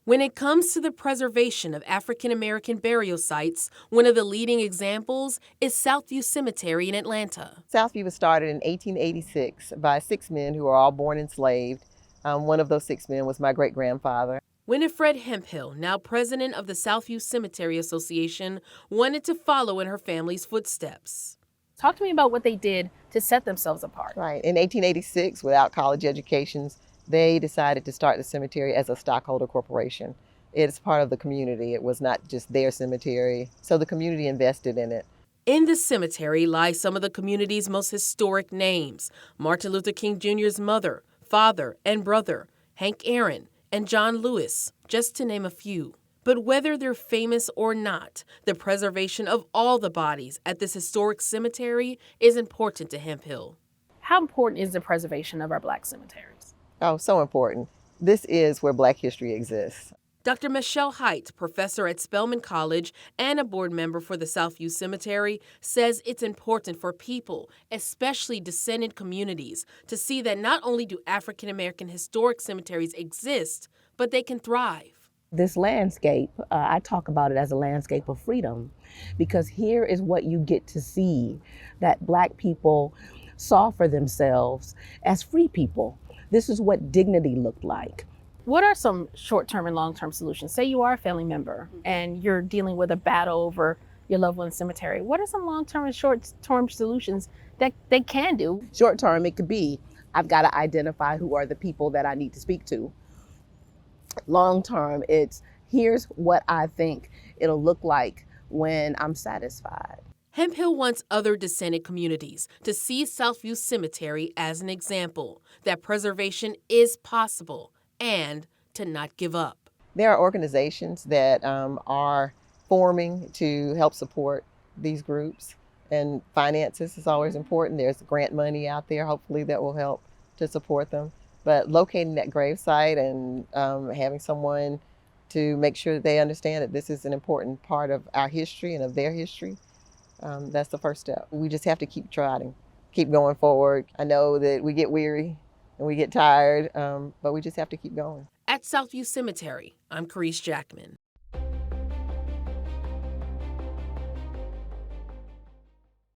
When it comes to the preservation of African American burial sites, one of the leading examples is Southview Cemetery in Atlanta. Southview was started in 1886 by 6 men who were all born enslaved. One of those 6 men was my great-grandfather. Winifred Hemphill, now president of the Southview Cemetery Association, wanted to follow in her family's footsteps. Talk to me about what they did to set themselves apart. Right. In 1886, without college educations, they decided to start the cemetery as a stockholder corporation. It's part of the community. It was not just their cemetery, so the community invested in it. In the cemetery lie some of the community's most historic names: Martin Luther King Jr.'s mother, father, and brother, Hank Aaron, and John Lewis, just to name a few. But whether they're famous or not, the preservation of all the bodies at this historic cemetery is important to Hemphill. How important is the preservation of our Black cemeteries? Oh, so important. This is where Black history exists. Dr. Michelle Height, professor at Spelman College and a board member for the Southview Cemetery, says it's important for people, especially descendant communities, to see that not only do African American historic cemeteries exist, but they can thrive. This landscape, I talk about it as a landscape of freedom, because here is what you get to see that Black people saw for themselves as free people. This is what dignity looked like. What are some short-term and long-term solutions? Say you are a family member and you're dealing with a battle over your loved one's cemetery. What are some long-term and short-term solutions that they can do? Short-term, it could be, I've got to identify who are the people that I need to speak to. Long-term, it's here's what I think it'll look like when I'm satisfied. Hemphill wants other descendant communities to see Southview Cemetery as an example that preservation is possible and to not give up. There are organizations that are forming to help support these groups, and finances is always important. There's grant money out there, hopefully, that will help to support them. But locating that gravesite and having someone to make sure that they understand that this is an important part of our history and of their history, that's the first step. We just have to keep trotting, keep going forward. I know that we get weary and we get tired, but we just have to keep going. At Southview Cemetery, I'm Carice Jackman.